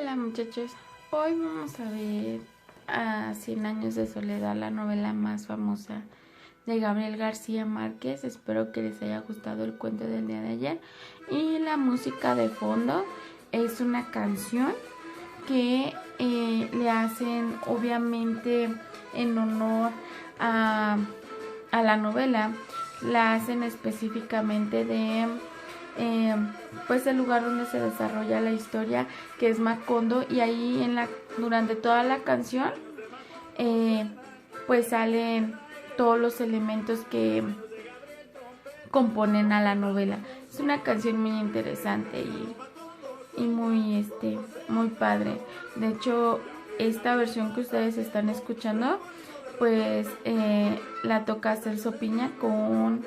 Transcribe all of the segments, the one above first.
Hola muchachos, hoy vamos a ver a 100 años de soledad, la novela más famosa de Gabriel García Márquez. Espero que les haya gustado el cuento del día de ayer. Y la música de fondo es una canción que le hacen obviamente en honor a la novela. La hacen específicamente de pues el lugar donde se desarrolla la historia, que es Macondo, y ahí durante toda la canción pues salen todos los elementos que componen a la novela. Es una canción muy interesante y muy muy padre. De hecho, esta versión que ustedes están escuchando pues la toca Celso Piña con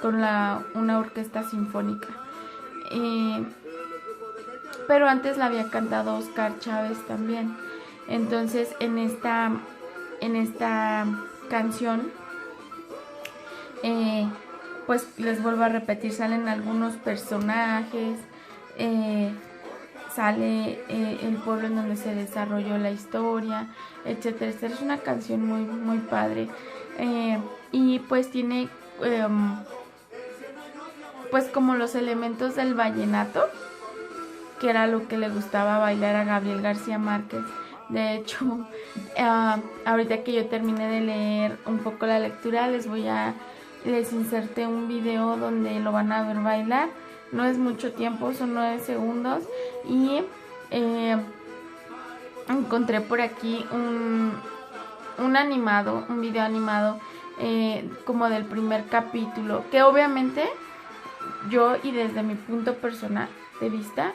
una orquesta sinfónica. Pero antes la había cantado Oscar Chávez también. Entonces en esta canción pues les vuelvo a repetir, salen algunos personajes, sale el pueblo en donde se desarrolló la historia, etcétera. Esta es una canción muy padre, y pues tiene pues como los elementos del vallenato, que era lo que le gustaba bailar a Gabriel García Márquez. De hecho, ahorita que yo terminé de leer un poco la lectura, les inserté un video donde lo van a ver bailar. No es mucho tiempo, son 9 segundos. Y encontré por aquí un video animado como del primer capítulo, que obviamente yo, y desde mi punto personal de vista,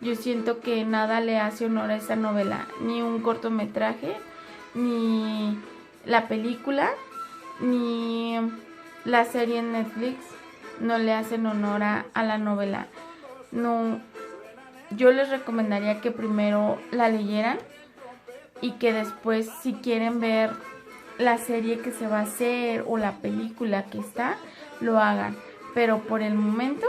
yo siento que nada le hace honor a esa novela, ni un cortometraje, ni la película, ni la serie en Netflix no le hacen honor a la novela. No, yo les recomendaría que primero la leyeran y que después, si quieren ver la serie que se va a hacer o la película que está, lo hagan. Pero por el momento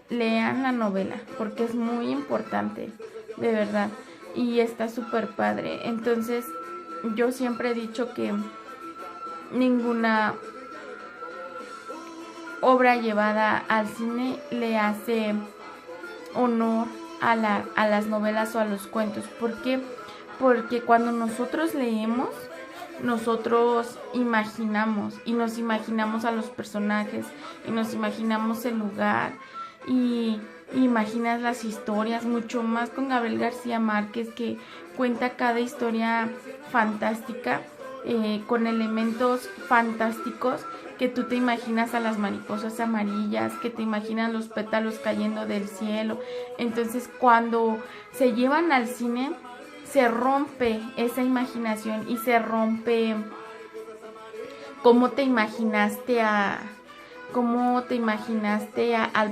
lean la novela, porque es muy importante, de verdad, y está súper padre. Entonces yo siempre he dicho que ninguna obra llevada al cine le hace honor a las novelas o a los cuentos. ¿Por qué? Porque cuando nosotros leemos, nosotros imaginamos, y nos imaginamos a los personajes, y nos imaginamos el lugar, y imaginas las historias, mucho más con Gabriel García Márquez, que cuenta cada historia fantástica, con elementos fantásticos, que tú te imaginas a las mariposas amarillas, que te imaginas los pétalos cayendo del cielo. Entonces cuando se llevan al cine, se rompe esa imaginación y se rompe cómo te imaginaste al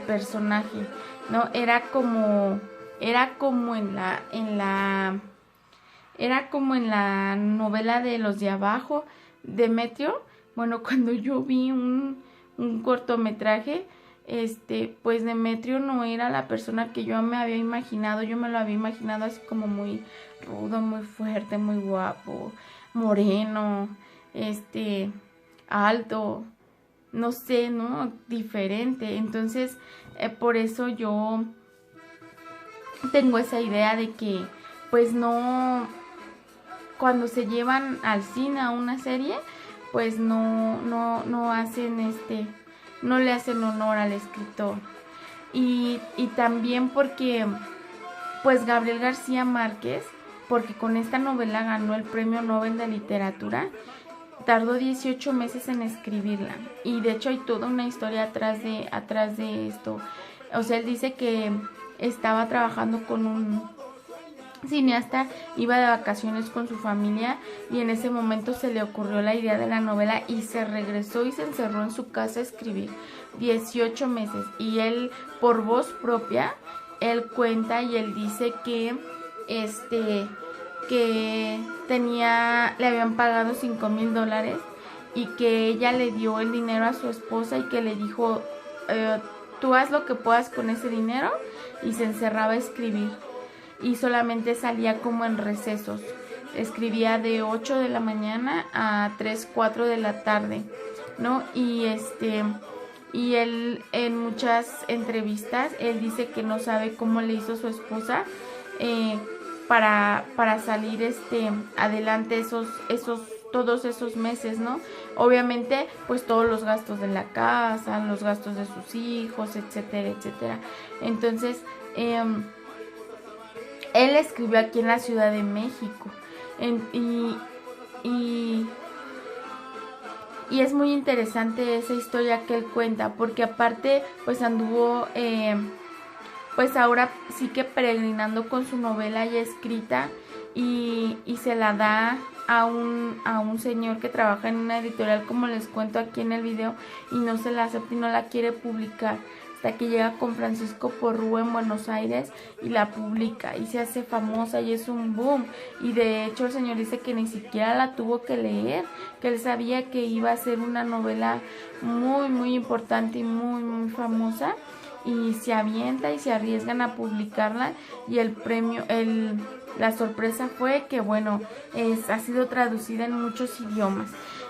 personaje, ¿no? Era como en la novela de Los de Abajo, Demetrio. Bueno, cuando yo vi un cortometraje, pues Demetrio no era la persona que yo me había imaginado. Yo me lo había imaginado así como muy rudo, muy fuerte, muy guapo, moreno, alto, no sé, ¿no? Diferente. Entonces, por eso yo tengo esa idea de que, pues no, cuando se llevan al cine a una serie, pues no hacen no le hacen honor al escritor. Y también porque pues Gabriel García Márquez, porque con esta novela ganó el Premio Nobel de Literatura, tardó 18 meses en escribirla, y de hecho hay toda una historia atrás de esto. O sea, él dice que estaba trabajando con un cineasta, iba de vacaciones con su familia, y en ese momento se le ocurrió la idea de la novela, y se regresó y se encerró en su casa a escribir 18 meses. Y él, por voz propia, él cuenta y él dice que le habían pagado $5,000, y que ella le dio el dinero a su esposa, y que le dijo, tú haz lo que puedas con ese dinero, y se encerraba a escribir y solamente salía como en recesos. Escribía de 8 de la mañana a 3, 4 de la tarde, ¿no? Y él en muchas entrevistas, él dice que no sabe cómo le hizo su esposa para salir adelante todos esos meses, ¿no? Obviamente, pues todos los gastos de la casa, los gastos de sus hijos, etcétera, etcétera. Entonces, él escribió aquí en la Ciudad de México. Y es muy interesante esa historia que él cuenta, porque aparte, pues anduvo, pues ahora sí que peregrinando con su novela ya escrita, y se la da a un señor que trabaja en una editorial, como les cuento aquí en el video, y no se la acepta y no la quiere publicar, hasta que llega con Francisco Porrúa en Buenos Aires y la publica y se hace famosa y es un boom. Y de hecho el señor dice que ni siquiera la tuvo que leer, que él sabía que iba a ser una novela muy muy importante y muy muy famosa, y se avienta y se arriesgan a publicarla, y el premio, la sorpresa fue que, bueno, ha sido traducida en muchos idiomas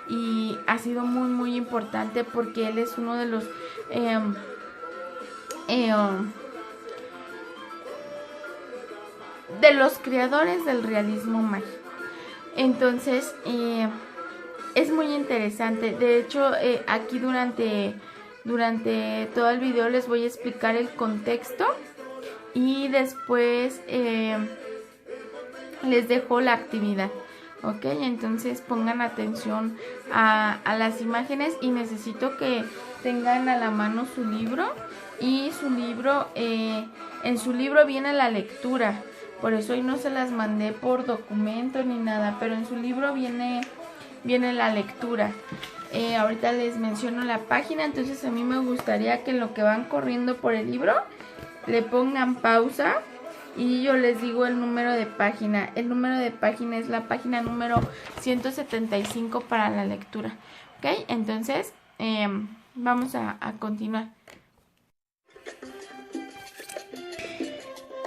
y ha sido muy muy importante, porque él es uno de los creadores del realismo mágico. Entonces es muy interesante. De hecho, aquí durante todo el video les voy a explicar el contexto, y después les dejo la actividad. Ok, entonces pongan atención a las imágenes, y necesito que tengan a la mano su libro, y su libro, en su libro viene la lectura, por eso hoy no se las mandé por documento ni nada, pero en su libro viene la lectura. Ahorita les menciono la página, entonces a mí me gustaría que en lo que van corriendo por el libro le pongan pausa y yo les digo el número de página. El número de página es la página número 175 para la lectura. Ok, entonces vamos a continuar.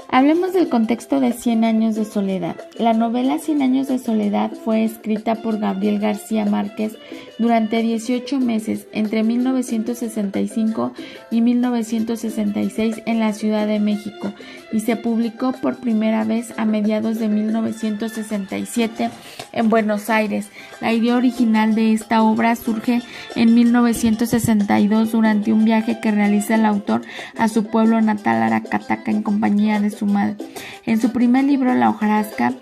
Hablemos del contexto de 100 años de soledad. La novela 100 años de soledad fue escrita por Gabriel García Márquez durante 18 meses entre 1965 y 1966 en la Ciudad de México, y se publicó por primera vez a mediados de 1967 en Buenos Aires. La idea original de esta obra surge en 1962 durante un viaje que realiza el autor a su pueblo natal Aracataca en compañía de su madre. En su primer libro, La hojarasca,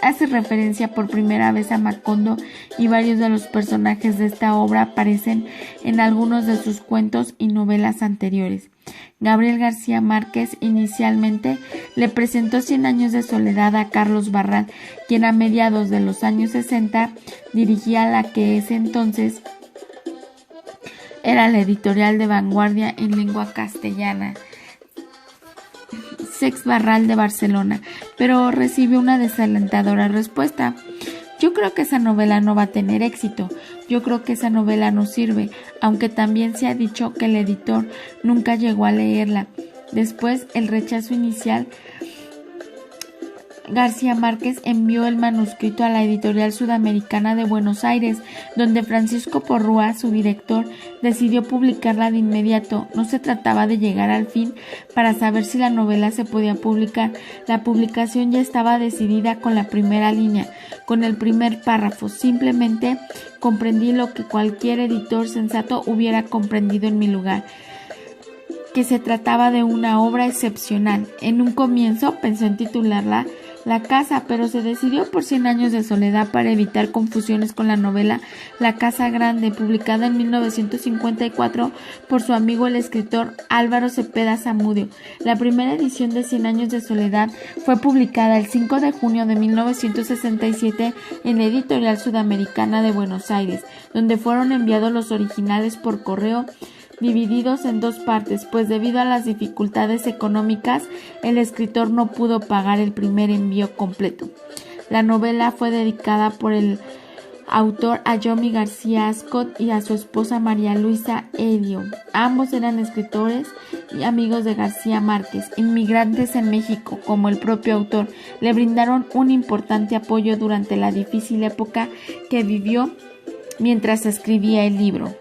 hace referencia por primera vez a Macondo, y varios de los personajes de esta obra aparecen en algunos de sus cuentos y novelas anteriores. Gabriel García Márquez inicialmente le presentó 100 años de soledad a Carlos Barral, quien a mediados de los años 60 dirigía la que ese entonces era la editorial de vanguardia en lengua castellana, Sex Barral de Barcelona, pero recibe una desalentadora respuesta. Yo creo que esa novela no va a tener éxito, yo creo que esa novela no sirve, aunque también se ha dicho que el editor nunca llegó a leerla. Después el rechazo inicial, García Márquez envió el manuscrito a la editorial Sudamericana de Buenos Aires, donde Francisco Porrúa, su director, decidió publicarla de inmediato. No se trataba de llegar al fin para saber si la novela se podía publicar. La publicación ya estaba decidida con la primera línea, con el primer párrafo. Simplemente comprendí lo que cualquier editor sensato hubiera comprendido en mi lugar, que se trataba de una obra excepcional. En un comienzo pensó en titularla La Casa, pero se decidió por 100 años de soledad para evitar confusiones con la novela La Casa Grande, publicada en 1954 por su amigo el escritor Álvaro Cepeda Zamudio. La primera edición de 100 años de soledad fue publicada el 5 de junio de 1967 en la editorial Sudamericana de Buenos Aires, donde fueron enviados los originales por correo, divididos en dos partes, pues debido a las dificultades económicas, el escritor no pudo pagar el primer envío completo. La novela fue dedicada por el autor a Yomi García Ascot y a su esposa María Luisa Edio. Ambos eran escritores y amigos de García Márquez, inmigrantes en México, como el propio autor. Le brindaron un importante apoyo durante la difícil época que vivió mientras escribía el libro.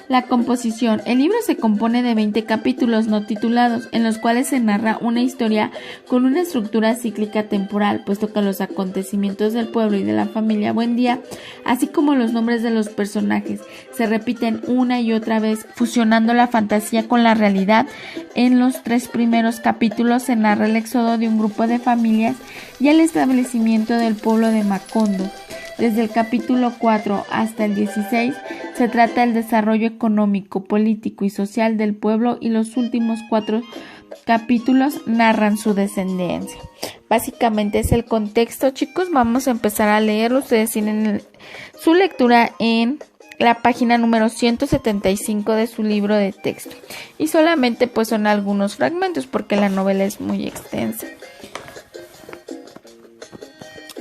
La composición. El libro se compone de 20 capítulos no titulados, en los cuales se narra una historia con una estructura cíclica temporal, puesto que los acontecimientos del pueblo y de la familia Buendía, así como los nombres de los personajes, se repiten una y otra vez, fusionando la fantasía con la realidad. En los 3 primeros capítulos se narra el éxodo de un grupo de familias y el establecimiento del pueblo de Macondo. Desde el capítulo 4 hasta el 16 se trata del desarrollo económico, político y social del pueblo, y los últimos 4 capítulos narran su descendencia. Básicamente es el contexto, chicos. Vamos a empezar a leerlo. Ustedes tienen su lectura en la página número 175 de su libro de texto. Y solamente pues son algunos fragmentos porque la novela es muy extensa.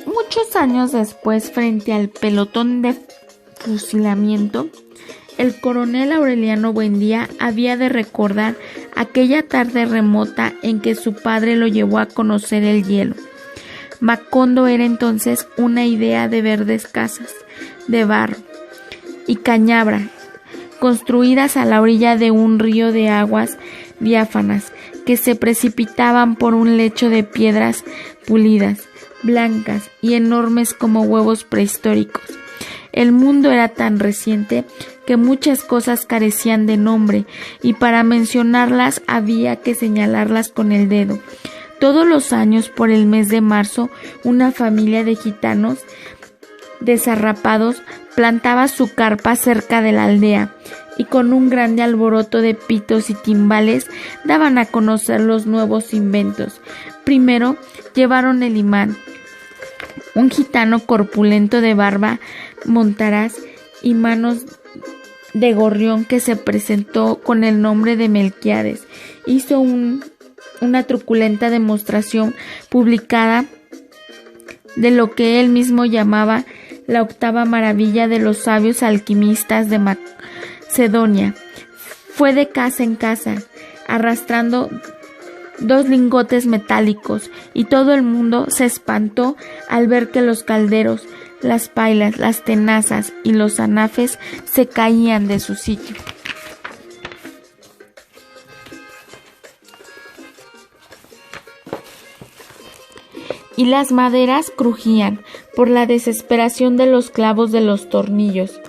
Muchos años después, frente al pelotón de fusilamiento, el coronel Aureliano Buendía había de recordar aquella tarde remota en que su padre lo llevó a conocer el hielo. Macondo era entonces una idea de verdes casas, de barro y cañabra, construidas a la orilla de un río de aguas diáfanas que se precipitaban por un lecho de piedras pulidas, blancas y enormes como huevos prehistóricos. El mundo era tan reciente que muchas cosas carecían de nombre, y para mencionarlas había que señalarlas con el dedo. Todos los años, por el mes de marzo, una familia de gitanos desarrapados plantaba su carpa cerca de la aldea, y con un grande alboroto de pitos y timbales daban a conocer los nuevos inventos. Primero llevaron el imán, un gitano corpulento de barba montaraz y manos de gorrión que se presentó con el nombre de Melquiades. Hizo una truculenta demostración publicada de lo que él mismo llamaba la octava maravilla de los sabios alquimistas de Macedonia. Fue de casa en casa, arrastrando 2 lingotes metálicos, y todo el mundo se espantó al ver que los calderos, las pailas, las tenazas y los anafes se caían de su sitio. Y las maderas crujían por la desesperación de los clavos de los tornillos,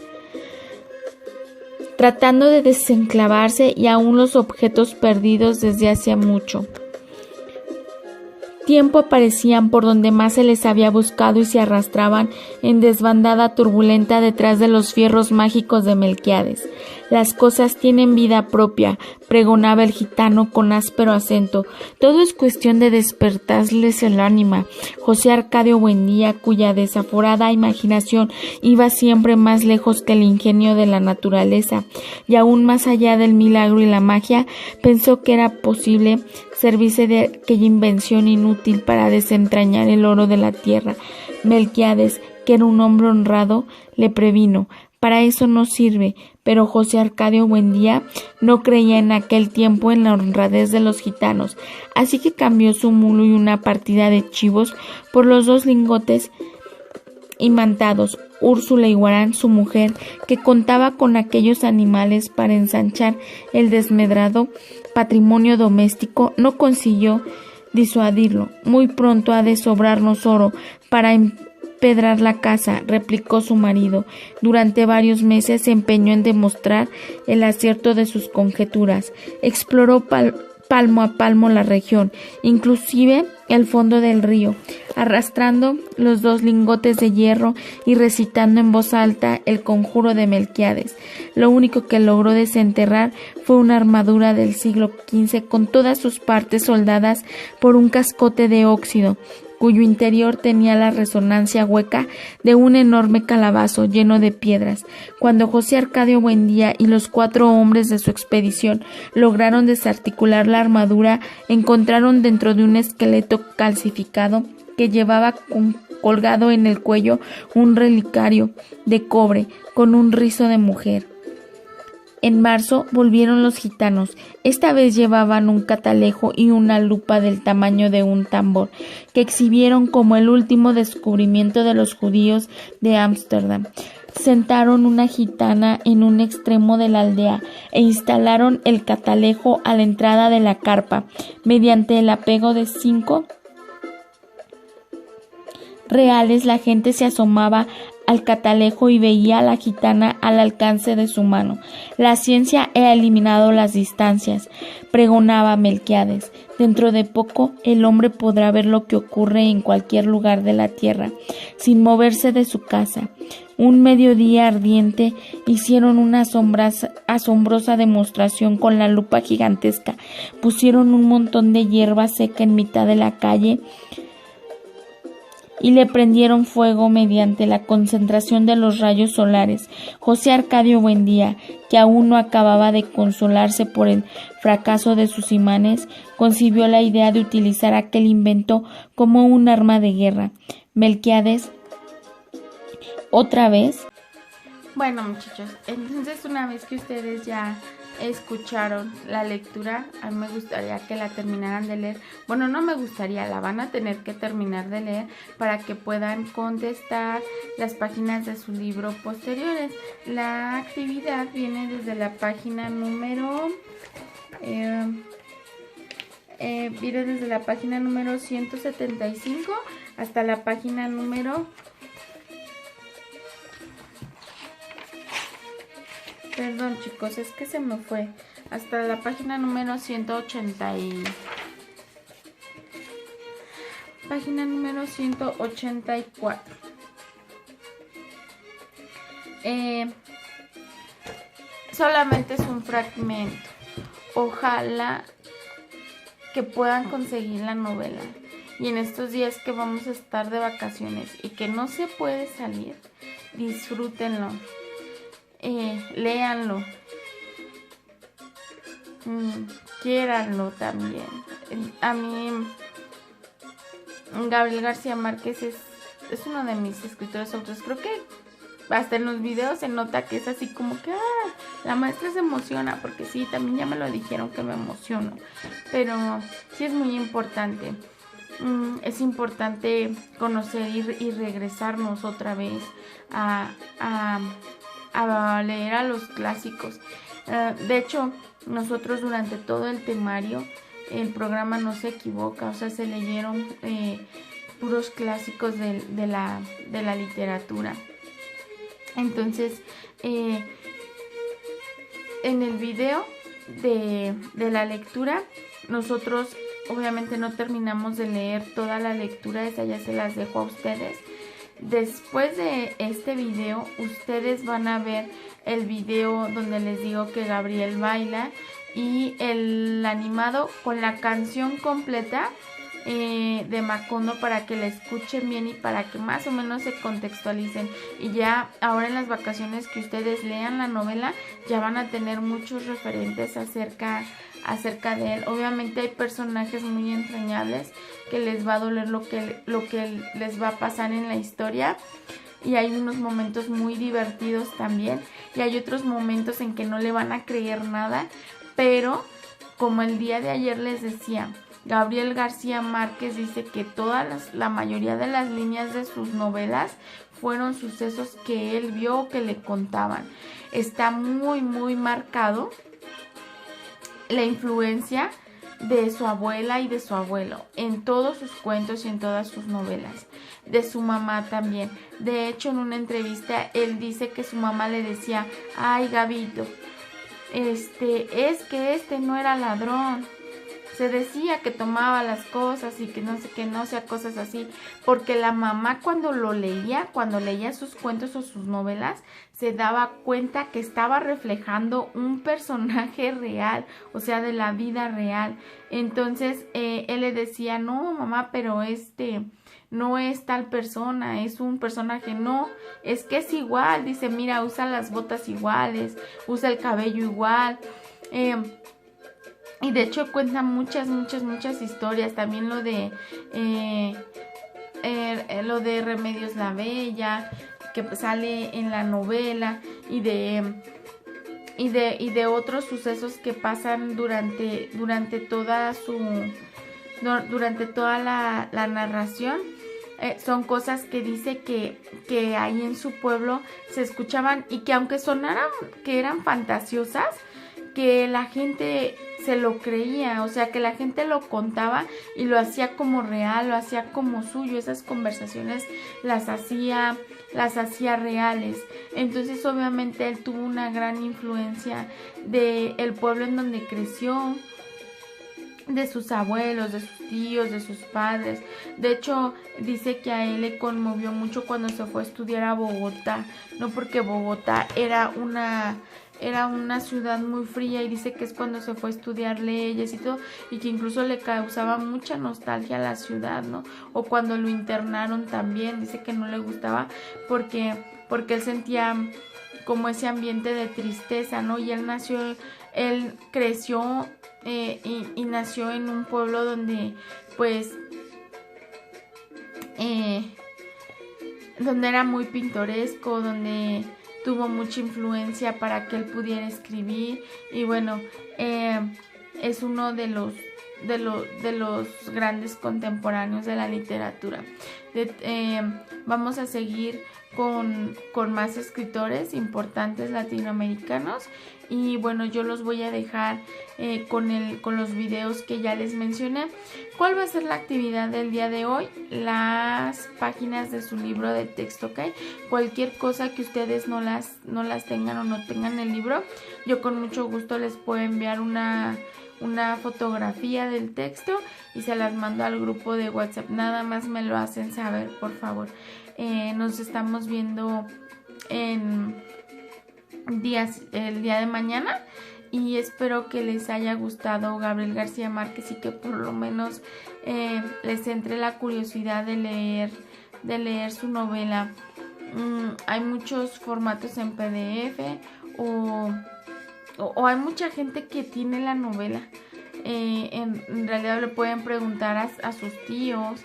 tratando de desenclavarse, y aún los objetos perdidos desde hacía mucho tiempo aparecían por donde más se les había buscado y se arrastraban en desbandada turbulenta detrás de los fierros mágicos de Melquiades. Las cosas tienen vida propia, pregonaba el gitano con áspero acento. Todo es cuestión de despertarles el ánima. José Arcadio Buendía, cuya desaforada imaginación iba siempre más lejos que el ingenio de la naturaleza y aún más allá del milagro y la magia, pensó que era posible servirse de aquella invención inútil para desentrañar el oro de la tierra. Melquiades, que era un hombre honrado, le previno: para eso no sirve. Pero José Arcadio Buendía no creía en aquel tiempo en la honradez de los gitanos, así que cambió su mulo y una partida de chivos por los 2 lingotes imantados. Úrsula Iguarán, su mujer, que contaba con aquellos animales para ensanchar el desmedrado patrimonio doméstico, no consiguió disuadirlo. Muy pronto ha de sobrarnos oro para empedrar la casa, replicó su marido. Durante varios meses se empeñó en demostrar el acierto de sus conjeturas. Exploró palmo a palmo la región, inclusive el fondo del río, arrastrando los 2 lingotes de hierro y recitando en voz alta el conjuro de Melquiades. Lo único que logró desenterrar fue una armadura del siglo XV con todas sus partes soldadas por un cascote de óxido, cuyo interior tenía la resonancia hueca de un enorme calabazo lleno de piedras. Cuando José Arcadio Buendía y los 4 hombres de su expedición lograron desarticular la armadura, encontraron dentro de un esqueleto calcificado que llevaba colgado en el cuello un relicario de cobre con un rizo de mujer. En marzo volvieron los gitanos. Esta vez llevaban un catalejo y una lupa del tamaño de un tambor, que exhibieron como el último descubrimiento de los judíos de Ámsterdam. Sentaron una gitana en un extremo de la aldea e instalaron el catalejo a la entrada de la carpa. Mediante el apego de 5 reales, la gente se asomaba al catalejo y veía a la gitana al alcance de su mano. La ciencia ha eliminado las distancias, pregonaba Melquiades. Dentro de poco el hombre podrá ver lo que ocurre en cualquier lugar de la tierra, sin moverse de su casa. Un mediodía ardiente hicieron una asombrosa demostración con la lupa gigantesca. Pusieron un montón de hierba seca en mitad de la calle y le prendieron fuego mediante la concentración de los rayos solares. José Arcadio Buendía, que aún no acababa de consolarse por el fracaso de sus imanes, concibió la idea de utilizar aquel invento como un arma de guerra. Melquiades, otra vez. Bueno, muchachos, entonces una vez que ustedes ya escucharon la lectura, a mí me gustaría que la terminaran de leer. Bueno, no me gustaría, la van a tener que terminar de leer para que puedan contestar las páginas de su libro posteriores. La actividad viene desde la página número 175 hasta la página número Perdón, chicos, es que se me fue. Hasta la página número 184. Solamente es un fragmento. Ojalá que puedan conseguir la novela. Y en estos días que vamos a estar de vacaciones y que no se puede salir, disfrútenlo. Léanlo, quiéranlo también. A mí Gabriel García Márquez es uno de mis escritores autores. Creo que hasta en los videos se nota que es así como que la maestra se emociona, porque sí, también ya me lo dijeron que me emociono, pero sí es muy importante. Es importante conocer y regresarnos otra vez a leer a los clásicos. De hecho, nosotros durante todo el temario, el programa no se equivoca, o sea, se leyeron puros clásicos de la literatura. Entonces, en el video de la lectura, nosotros obviamente no terminamos de leer toda la lectura, esa ya se las dejo a ustedes. Después de este video, ustedes van a ver el video donde les digo que Gabriel baila y el animado con la canción completa de Macondo, para que la escuchen bien y para que más o menos se contextualicen. Y ya ahora en las vacaciones que ustedes lean la novela, ya van a tener muchos referentes acerca de él. Obviamente hay personajes muy entrañables que les va a doler lo que les va a pasar en la historia, y hay unos momentos muy divertidos también, y hay otros momentos en que no le van a creer nada, pero como el día de ayer les decía, Gabriel García Márquez dice que la mayoría de las líneas de sus novelas fueron sucesos que él vio o que le contaban. Está muy muy marcado la influencia de su abuela y de su abuelo en todos sus cuentos y en todas sus novelas, de su mamá también. De hecho, en una entrevista él dice que su mamá le decía: ay, Gabito, es que no era ladrón. Se decía que tomaba las cosas y que no sé, cosas así, porque la mamá cuando leía sus cuentos o sus novelas, se daba cuenta que estaba reflejando un personaje real, o sea, de la vida real. Entonces, él le decía: no, mamá, pero no es tal persona, es un personaje. No, es que es igual. Dice: mira, usa las botas iguales, usa el cabello igual. Y de hecho cuenta muchas historias. También lo de lo de Remedios la Bella, que sale en la novela, y de otros sucesos que pasan durante toda la narración. Son cosas que dice que ahí en su pueblo se escuchaban, y que aunque sonaran que eran fantasiosas, que la gente se lo creía, o sea, que la gente lo contaba y lo hacía como real, lo hacía como suyo. Esas conversaciones las hacía reales. Entonces obviamente él tuvo una gran influencia del pueblo en donde creció, de sus abuelos, de sus tíos, de sus padres. De hecho, dice que a él le conmovió mucho cuando se fue a estudiar a Bogotá, no, porque Bogotá era una ciudad muy fría, y dice que es cuando se fue a estudiar leyes y todo, y que incluso le causaba mucha nostalgia a la ciudad, ¿no? O cuando lo internaron también, dice que no le gustaba porque él sentía como ese ambiente de tristeza, ¿no? Y él creció y nació en un pueblo donde pues donde era muy pintoresco, donde tuvo mucha influencia para que él pudiera escribir. Y bueno, es uno de los grandes contemporáneos de la literatura. Vamos a seguir con más escritores importantes latinoamericanos, y bueno, yo los voy a dejar con los videos que ya les mencioné. ¿Cuál va a ser la actividad del día de hoy? Las páginas de su libro de texto, ¿ok? Cualquier cosa que ustedes no las tengan o no tengan el libro, yo con mucho gusto les puedo enviar una fotografía del texto y se las mando al grupo de WhatsApp. Nada más me lo hacen saber, por favor. Nos estamos viendo el día de mañana, y espero que les haya gustado Gabriel García Márquez, y que por lo menos les entre la curiosidad de leer su novela. Hay muchos formatos en PDF, o hay mucha gente que tiene la novela. En realidad le pueden preguntar a sus tíos.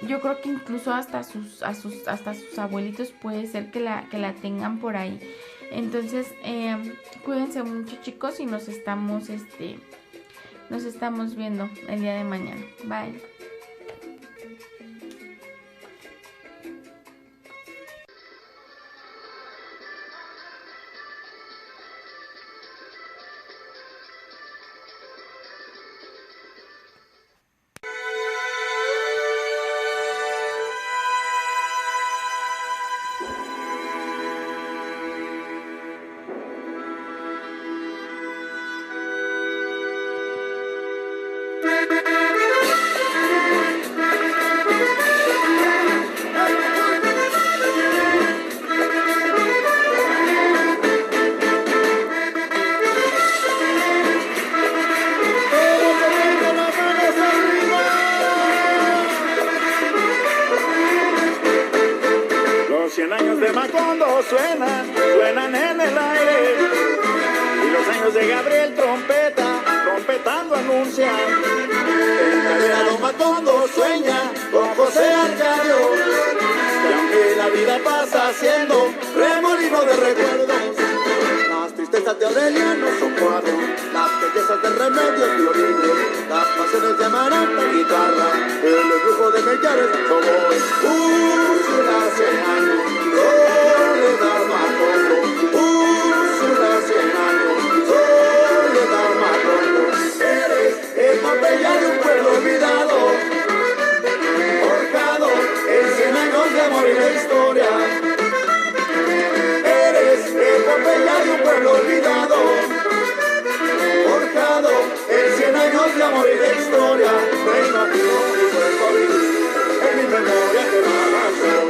Yo creo que incluso hasta sus abuelitos puede ser que la tengan por ahí. Entonces, cuídense mucho, chicos, y nos estamos viendo el día de mañana. Bye. Suenan en el aire, y los años de Gabriel trompetando anuncian. El calderón Macondo sueña con José Arcadio, y aunque la vida pasa siendo remolino de recuerdos, las tristezas de Aureliano son cuadros, las bellezas de Remedios violines, las pasiones de Amaranta guitarra, el embrujo de Mellares oboes. Úrsula 100 años, Soledad Macondo, Úrsula 100 años, Soledad Macondo. Eres el Pompeya de un pueblo olvidado, forjado en 100 años de amor y de historia. Eres el Pompeya de un pueblo olvidado, forjado en 100 años de amor y de historia. Me imagino mi cuerpo vivir en mi memoria que va a nacer.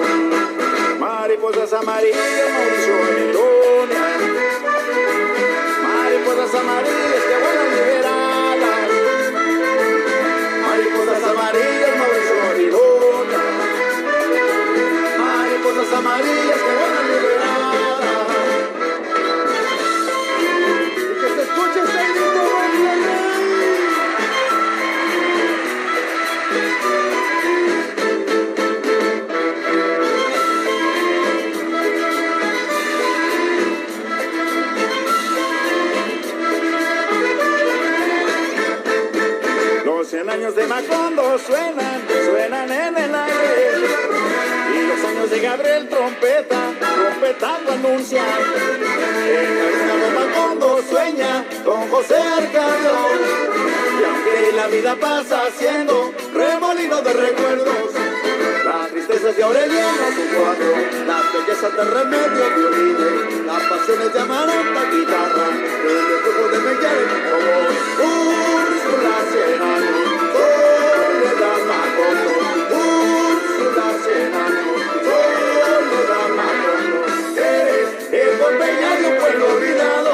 Mariposas amarillas, Mauricio Neruda. Mariposas amarillas que vuelan liberadas. Mariposas amarillas, Mauricio Neruda. Mariposas amarillas que vuelan liberadas. Y que se escuche este grito, Los 100 años de Macondo suenan en el aire. Y los años de Gabriel trompetando anuncian. El Macondo sueña con José Arcadio. Y aunque la vida pasa siendo remolino de recuerdos, las tristezas de Aureliano su cuadro, las bellezas de Remedio violines, las pasiones de Amaranta guitarra, el reflejo de Miguel como Úrsula 100 años, Soledad Macondo, Úrsula 100 años, Soledad Macondo. Eres el Pompeya de un pueblo olvidado,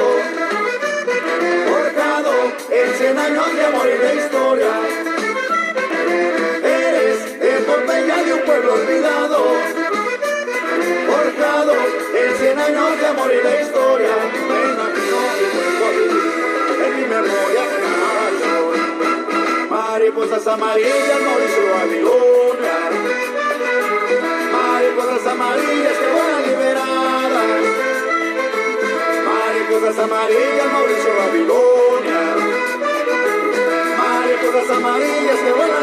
forjado en 100 años de amor y de historia. Pompeya de un pueblo olvidado, forjado en 100 años de amor y de historia. Ven aquí, no vuelvo a vivir en mi memoria canción. Mariposas amarillas, Mauricio Babilonia. Mariposas amarillas que vuelan liberadas. Mariposas amarillas, Mauricio Babilonia. Mariposas amarillas que vuelan